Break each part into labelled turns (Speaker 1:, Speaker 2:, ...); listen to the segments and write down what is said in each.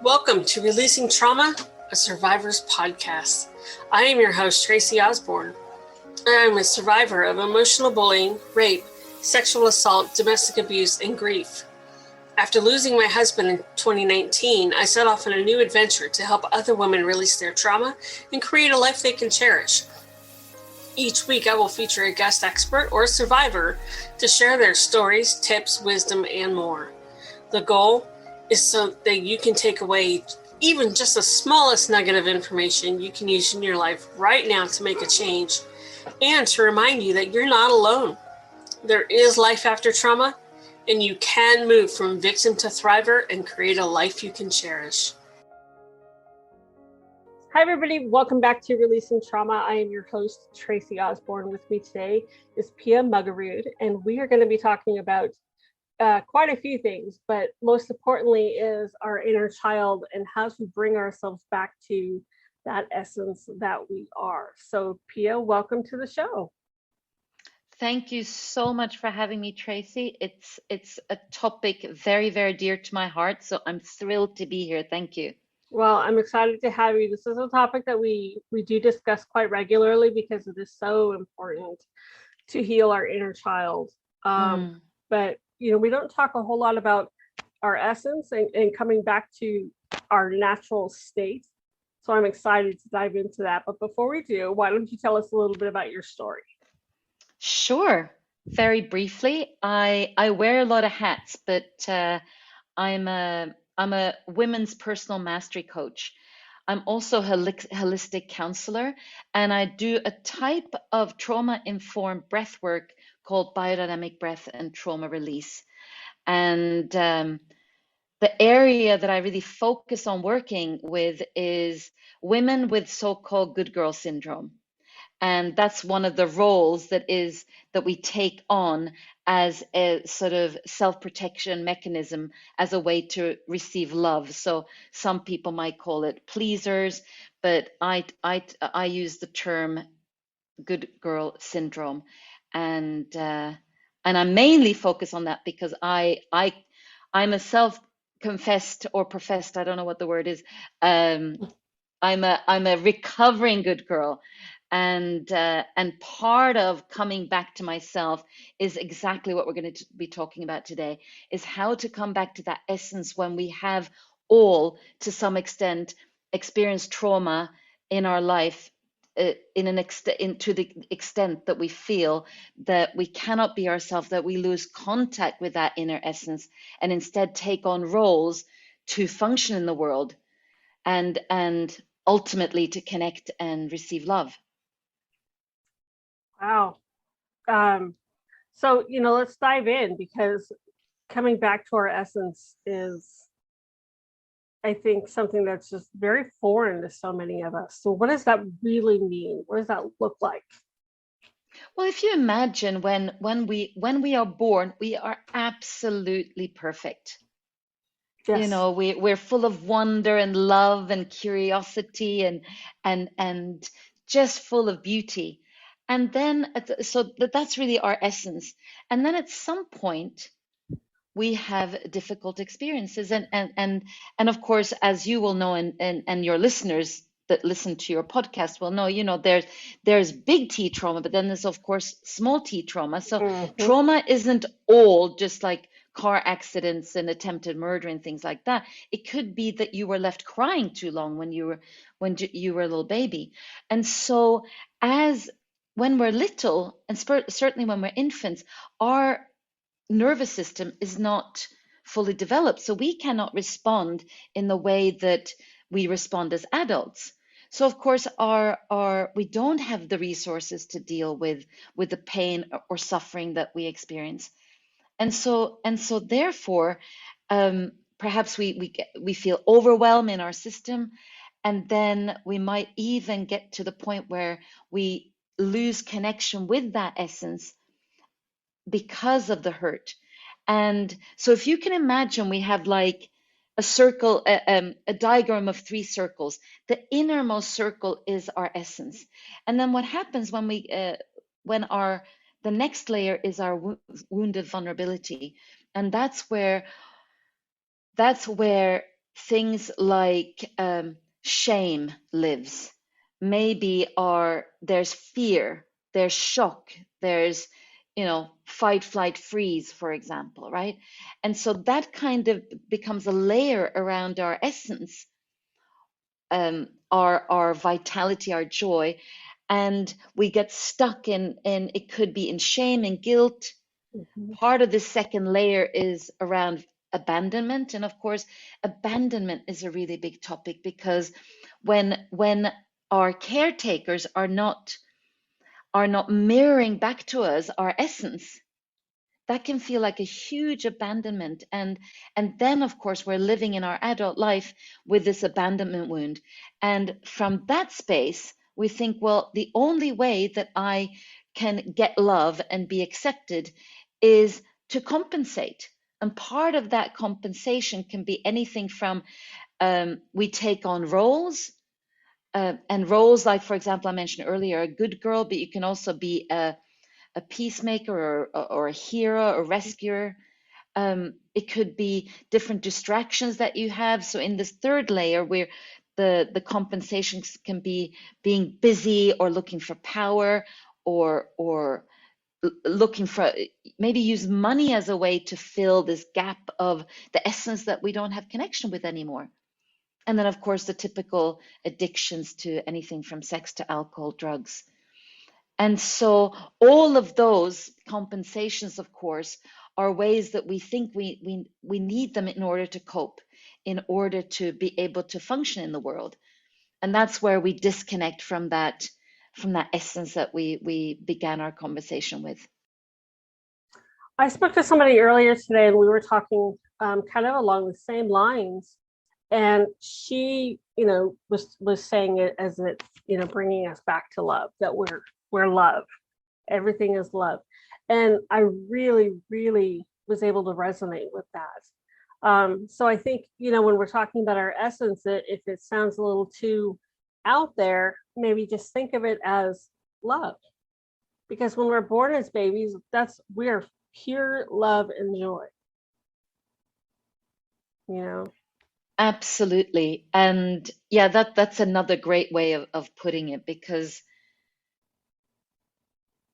Speaker 1: Welcome to Releasing Trauma, a Survivor's Podcast. I am your host, Tracy Osborne. I am a survivor of emotional bullying, rape, sexual assault, domestic abuse, and grief. After losing my husband in 2019, I set off on a new adventure to help other women release their trauma and create a life they can cherish. Each week, I will feature a guest expert or survivor to share their stories, tips, wisdom, and more. The goal is so that you can take away even just the smallest nugget of information you can use in your life right now to make a change, and to remind you that you're not alone. There is life after trauma, and you can move from victim to thriver and create a life you can cherish. Hi, everybody. Welcome back to Releasing Trauma. I am your host, Tracy Osborne. With me today is Pia Muggerud, and we are going to be talking about quite a few things, but most importantly is our inner child and how to bring ourselves back to that essence that we are. So Pia, welcome to the show.
Speaker 2: Thank you so much for having me, Tracy. It's a topic very, very dear to my heart, so I'm thrilled to be here. Thank you.
Speaker 1: Well, I'm excited to have you. This is a topic that we do discuss quite regularly because it is so important to heal our inner child. But we don't talk a whole lot about our essence and coming back to our natural state. So I'm excited to dive into that. But before we do, why don't you tell us a little bit about your story?
Speaker 2: Sure. Very briefly, I wear a lot of hats, but I'm a women's personal mastery coach. I'm also a holistic counselor, and I do a type of trauma-informed breath work called biodynamic breath and trauma release. And the area that I really focus on working with is women with so-called good girl syndrome. And that's one of the roles that we take on as a sort of self-protection mechanism as a way to receive love. So some people might call it pleasers, but I use the term good girl syndrome, and I mainly focus on that because I'm a self-confessed or professed, I don't know what the word is. I'm a recovering good girl, and part of coming back to myself is exactly what we're going to be talking about today, is how to come back to that essence when we have all, to some extent, experienced trauma in our life, to the extent that we feel that we cannot be ourselves, that we lose contact with that inner essence, and instead take on roles to function in the world, and ultimately to connect and receive love.
Speaker 1: Wow. So let's dive in, because coming back to our essence is, I think, something that's just very foreign to so many of us. So what does that really mean? What does that look like?
Speaker 2: Well, if you imagine when we are born, we are absolutely perfect.
Speaker 1: Yes.
Speaker 2: We're full of wonder and love and curiosity and just full of beauty. And then so that's really our essence. And then at some point we have difficult experiences, and of course, as you will know, and your listeners that listen to your podcast will know, there's big T trauma, but then there's of course small T trauma. So trauma isn't all just like car accidents and attempted murder and things like that. It could be that you were left crying too long when you were a little baby. And so when we're little, and certainly when we're infants, our nervous system is not fully developed, so we cannot respond in the way that we respond as adults. So of course we don't have the resources to deal with the pain or suffering that we experience, and so therefore perhaps we feel overwhelmed in our system, and then we might even get to the point where we lose connection with that essence because of the hurt. And so if you can imagine, we have like a circle, a diagram of 3 circles. The innermost circle is our essence. And then what happens when the next layer is our wounded vulnerability. And that's where things like shame lives. Maybe there's fear, there's shock, there's, fight, flight, freeze, for example, right? And so that kind of becomes a layer around our essence, our vitality, our joy, and we get stuck in it could be in shame and guilt.
Speaker 1: Mhm.
Speaker 2: Part of the second layer is around abandonment, and of course abandonment is a really big topic, because when our caretakers are not mirroring back to us our essence, that can feel like a huge abandonment. And then of course we're living in our adult life with this abandonment wound, and from that space we think, well, the only way that I can get love and be accepted is to compensate. And part of that compensation can be anything from we take on roles, and roles like, for example, I mentioned earlier, a good girl, but you can also be a peacemaker, or a hero, a rescuer. It could be different distractions that you have. So in this third layer, where the compensations can be being busy, or looking for power, or looking for, maybe use money as a way to fill this gap of the essence that we don't have connection with anymore. And then of course the typical addictions to anything from sex to alcohol, drugs. And so all of those compensations, of course, are ways that we think we need them in order to cope, in order to be able to function in the world. And that's where we disconnect from that essence that we began our conversation with.
Speaker 1: I spoke to somebody earlier today, and we were talking kind of along the same lines. And she, was saying it as it's, bringing us back to love, that we're love. Everything is love. And I really, really was able to resonate with that. So I think, when we're talking about our essence, if it sounds a little too out there, maybe just think of it as love. Because when we're born as babies, we're pure love and joy. You know?
Speaker 2: Absolutely. And yeah, that's another great way of putting it, because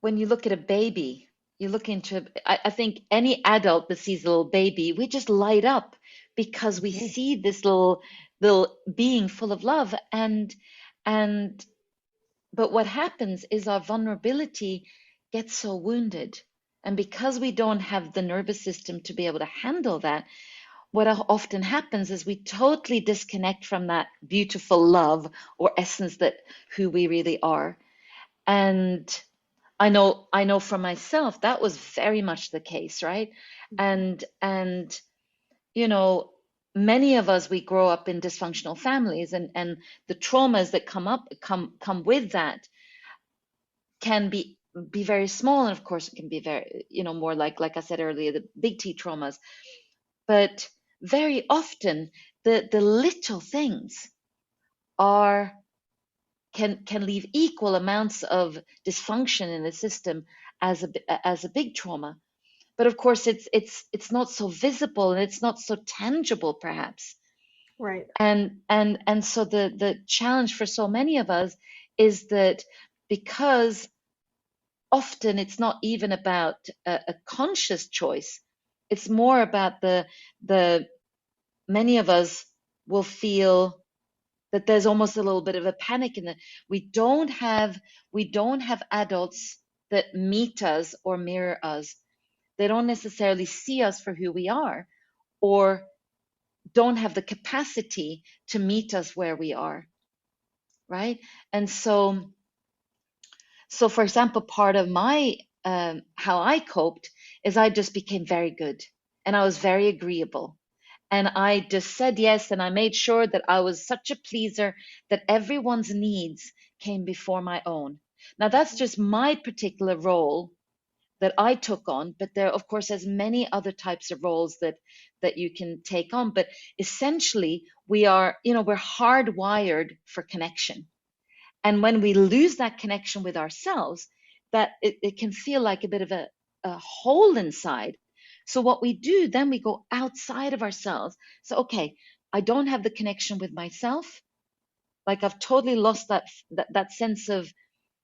Speaker 2: when you look at a baby, you look into, I think any adult that sees a little baby, we just light up, because we
Speaker 1: Mhm.
Speaker 2: see this little being full of love. And but what happens is our vulnerability gets so wounded. And because we don't have the nervous system to be able to handle that, what often happens is we totally disconnect from that beautiful love or essence, that who we really are. And I know for myself that was very much the case, right? And you know, many of us, we grow up in dysfunctional families, and the traumas that come with that can be very small, and of course it can be very, more like I said earlier, the big T traumas. But very often the little things are can leave equal amounts of dysfunction in the system as a big trauma. But of course it's not so visible, and it's not so tangible perhaps.
Speaker 1: Right.
Speaker 2: And so the challenge for so many of us is that, because often it's not even about a conscious choice, it's more about the many of us will feel that there's almost a little bit of a panic in that we don't have adults that meet us or mirror us. They don't necessarily see us for who we are, or don't have the capacity to meet us where we are, right? And so for example, part of my how I coped is I just became very good, and I was very agreeable, and I just said yes, and I made sure that I was such a pleaser that everyone's needs came before my own. Now that's just my particular role that I took on, but there, of course, there's many other types of roles that you can take on. But essentially, we're hardwired for connection. And when we lose that connection with ourselves, that it can feel like a bit of a hole inside. So what we do, then we go outside of ourselves. So, okay, I don't have the connection with myself. Like I've totally lost that sense of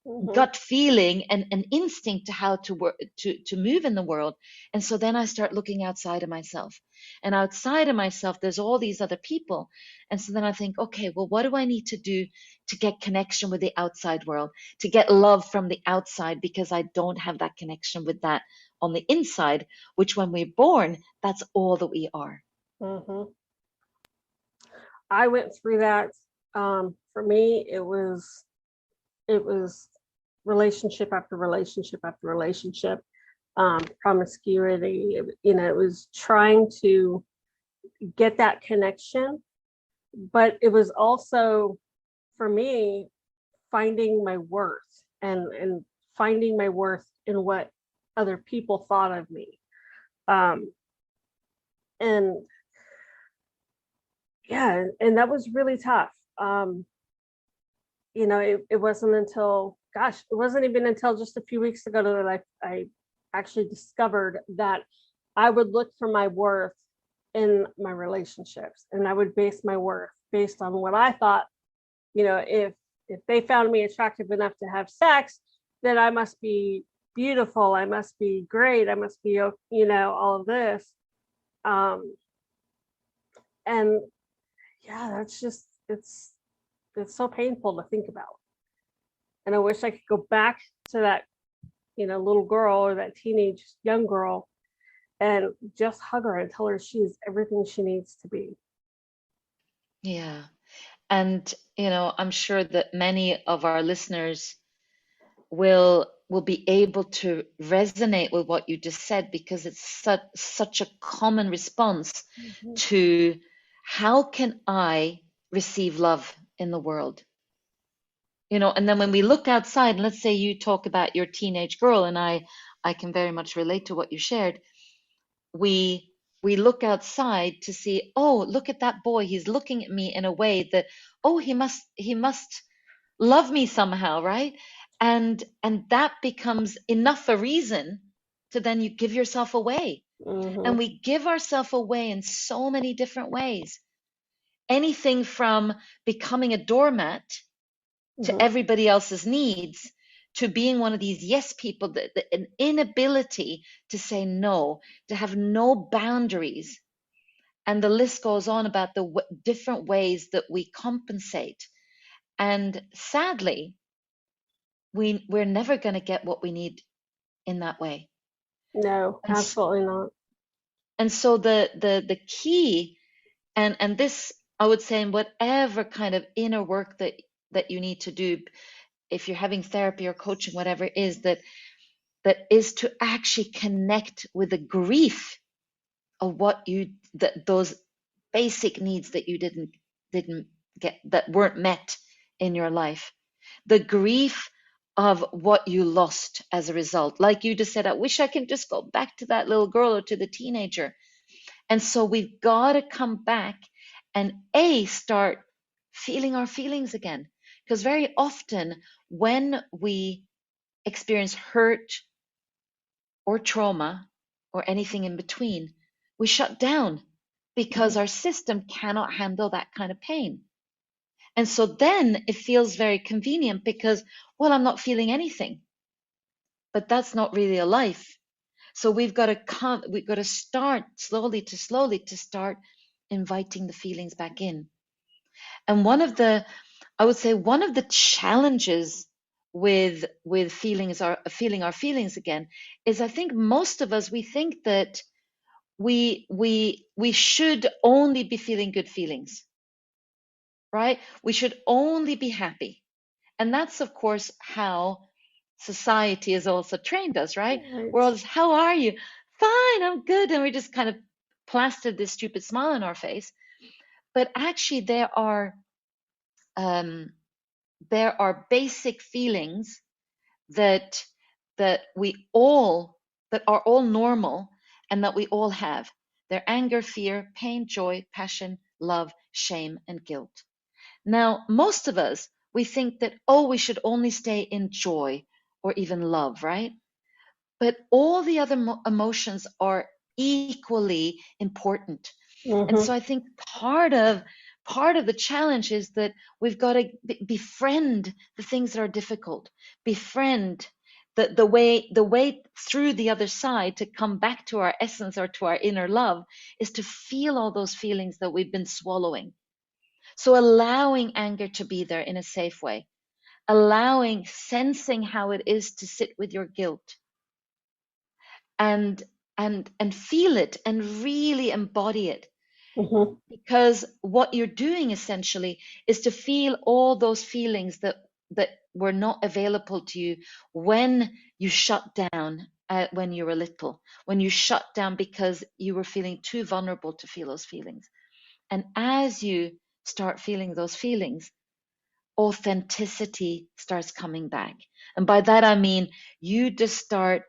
Speaker 1: Mm-hmm.
Speaker 2: gut feeling and an instinct to how to work to move in the world. And so then I start looking outside of myself, and outside of myself there's all these other people. And so then I think, okay, well, what do I need to do to get connection with the outside world, to get love from the outside, because I don't have that connection with that on the inside, which when we're born, that's all that we are.
Speaker 1: Mm-hmm. I went through that. For me, it was relationship after relationship after relationship, promiscuity. It was trying to get that connection, but it was also, for me, finding my worth, and finding my worth in what other people thought of me. Um, and yeah, and that was really tough. It wasn't until, gosh, it wasn't even until just a few weeks ago that I actually discovered that I would look for my worth in my relationships, and I would base my worth based on what I thought, if they found me attractive enough to have sex, then I must be beautiful, I must be great, I must be, all of this. Um, and yeah, that's just, it's so painful to think about. And I wish I could go back to that, little girl, or that teenage young girl, and just hug her and tell her she's everything she needs to be.
Speaker 2: Yeah. And I'm sure that many of our listeners will be able to resonate with what you just said, because it's such a common response
Speaker 1: Mm-hmm.
Speaker 2: to how can I receive love in the world? And then when we look outside, and let's say you talk about your teenage girl, and I can very much relate to what you shared. We look outside to see, oh, look at that boy, he's looking at me in a way that, oh, he must love me somehow, right? And that becomes enough a reason to then you give yourself away.
Speaker 1: Mm-hmm.
Speaker 2: And we give ourselves away in so many different ways. Anything from becoming a doormat to
Speaker 1: Mm-hmm.
Speaker 2: everybody else's needs, to being one of these yes people, an inability to say no, to have no boundaries. And the list goes on about the different ways that we compensate. And sadly, we're never going to get what we need in that way.
Speaker 1: No,
Speaker 2: And
Speaker 1: absolutely not.
Speaker 2: and so the key, and this, I would say, in whatever kind of inner work that you need to do, if you're having therapy or coaching, whatever it is, that is to actually connect with the grief of those basic needs that you didn't get, that weren't met in your life, the grief of what you lost as a result. Like you just said, I wish I can just go back to that little girl or to the teenager. And so we've got to come back and start feeling our feelings again, because very often when we experience hurt or trauma or anything in between, we shut down because our system cannot handle that kind of pain. And so then it feels very convenient because, well, I'm not feeling anything. But that's not really a life. So we've got to start slowly to start inviting the feelings back in. And I would say one of the challenges with feeling our feelings again is, I think most of us, we think that we should only be feeling good feelings, right? We should only be happy. And that's, of course, how society has also trained us, right?
Speaker 1: Right.
Speaker 2: We're always, how are you? Fine, I'm good. And we just kind of plastered this stupid smile on our face. But actually, um, there are basic feelings that that we all that are all normal and that we all have. They're anger, fear, pain, joy, passion, love, shame, and guilt. Now, most of us, we think that, oh, we should only stay in joy or even love, right? But all the other emotions are equally important. And
Speaker 1: Mm-hmm.
Speaker 2: so I think part of the challenge is that we've got to befriend the things that are difficult, befriend the way through the other side to come back to our essence or to our inner love is to feel all those feelings that we've been swallowing. So allowing anger to be there in a safe way, allowing, sensing how it is to sit with your guilt, and and feel it and really embody it.
Speaker 1: Mm-hmm.
Speaker 2: Because what you're doing essentially is to feel all those feelings that were not available to you when you shut down, when you were little, when you shut down because you were feeling too vulnerable to feel those feelings. And as you start feeling those feelings, authenticity starts coming back. And by that I mean you just start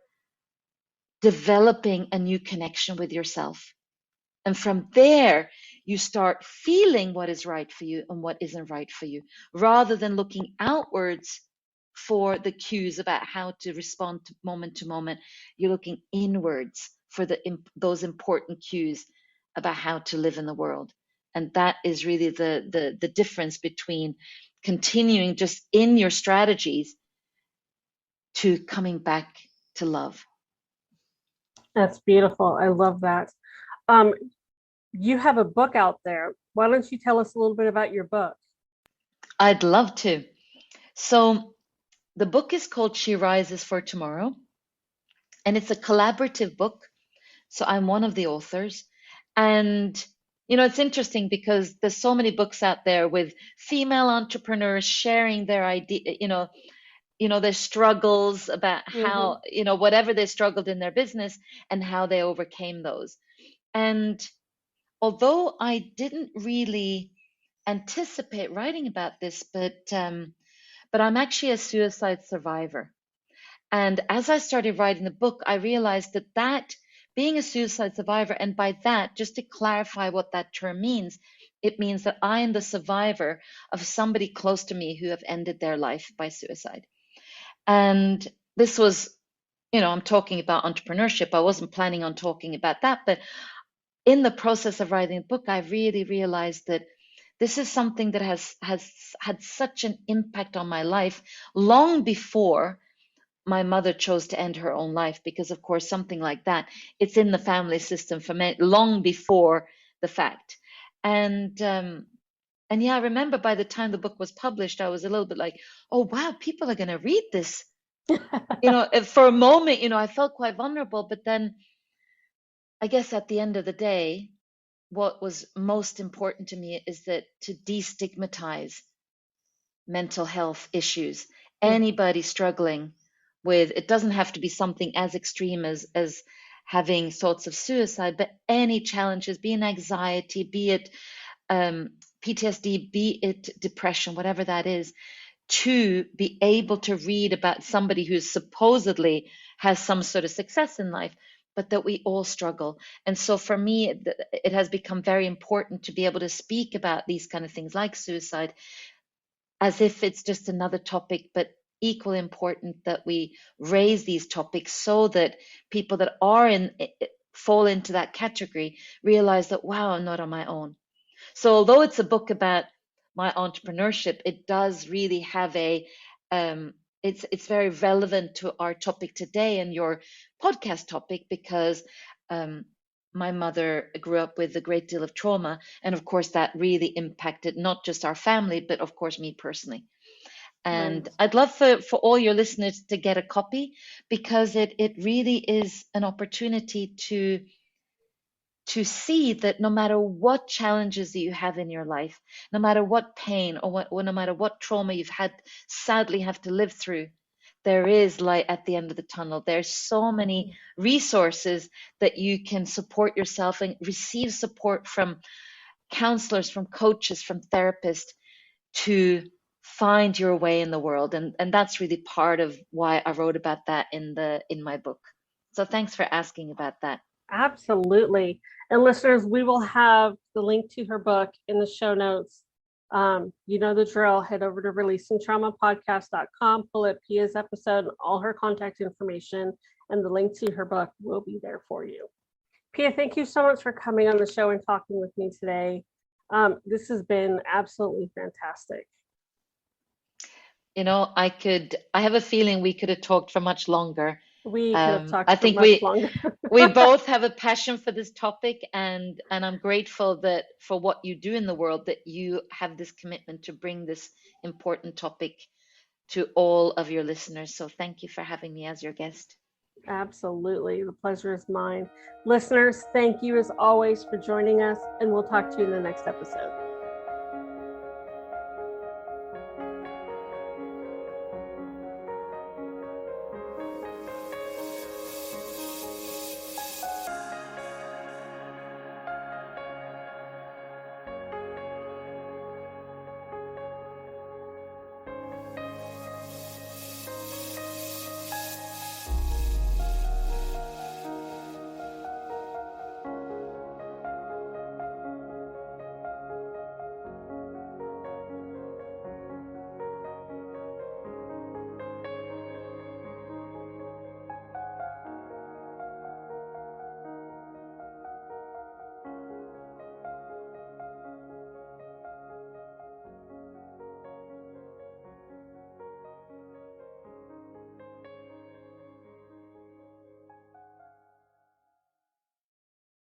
Speaker 2: developing a new connection with yourself. And from there, you start feeling what is right for you and what isn't right for you, rather than looking outwards for the cues about how to respond to moment. You're looking inwards for those important cues about how to live in the world. And that is really the difference between continuing just in your strategies to coming back to love.
Speaker 1: That's beautiful. I love that. Um, you have a book out there. Why don't you tell us a little bit about your book?
Speaker 2: I'd love to. So the book is called She Rises for Tomorrow, and it's a collaborative book. So I'm one of the authors. And, it's interesting because there's so many books out there with female entrepreneurs sharing their idea, their struggles about
Speaker 1: Mm-hmm.
Speaker 2: how, whatever they struggled in their business and how they overcame those. And although I didn't really anticipate writing about this, but I'm actually a suicide survivor. And as I started writing the book, I realized that being a suicide survivor, and by that, just to clarify what that term means, it means that I am the survivor of somebody close to me who have ended their life by suicide. And this was, I'm talking about entrepreneurship. I wasn't planning on talking about that, but in the process of writing the book, I really realized that this is something that has had such an impact on my life long before my mother chose to end her own life, because of course something like that, it's in the family system for me long before the fact. And yeah, I remember by the time the book was published, I was a little bit like, oh wow, people are going to read this. For a moment, I felt quite vulnerable, but then I guess at the end of the day, what was most important to me is that to destigmatize mental health issues. Anybody struggling with, it doesn't have to be something as extreme as having thoughts of suicide, but any challenges, be it anxiety, be it PTSD, be it depression, whatever that is, to be able to read about somebody who supposedly has some sort of success in life, but that we all struggle. And so for me, it has become very important to be able to speak about these kind of things like suicide as if it's just another topic, but equally important that we raise these topics so that people that are fall into that category realize that, wow, I'm not on my own. So although it's a book about my entrepreneurship, it does really have it's very relevant to our topic today and your podcast topic, because um, my mother grew up with a great deal of trauma, and of course that really impacted not just our family, but of course me personally.
Speaker 1: Right.
Speaker 2: And I'd love for all your listeners to get a copy, because it really is an opportunity to see that no matter what challenges that you have in your life, no matter what pain or no matter what trauma you've had, sadly have to live through, there is light at the end of the tunnel. There's so many resources that you can support yourself and receive support from counselors, from coaches, from therapists to find your way in the world. And that's really part of why I wrote about that in my book. So thanks for asking about that.
Speaker 1: Absolutely. And listeners, we will have the link to her book in the show notes. You know the drill. Head over to releasingtraumapodcast.com, pull up Pia's episode, all her contact information, and the link to her book will be there for you. Pia, thank you so much for coming on the show and talking with me today. This has been absolutely fantastic.
Speaker 2: I have a feeling we could have talked for much longer.
Speaker 1: We could have talked
Speaker 2: I
Speaker 1: for
Speaker 2: think
Speaker 1: much longer.
Speaker 2: we both have a passion for this topic, and I'm grateful that for what you do in the world, that you have this commitment to bring this important topic to all of your listeners. So thank you for having me as your guest.
Speaker 1: Absolutely. The pleasure is mine. Listeners, thank you as always for joining us, and we'll talk to you in the next episode.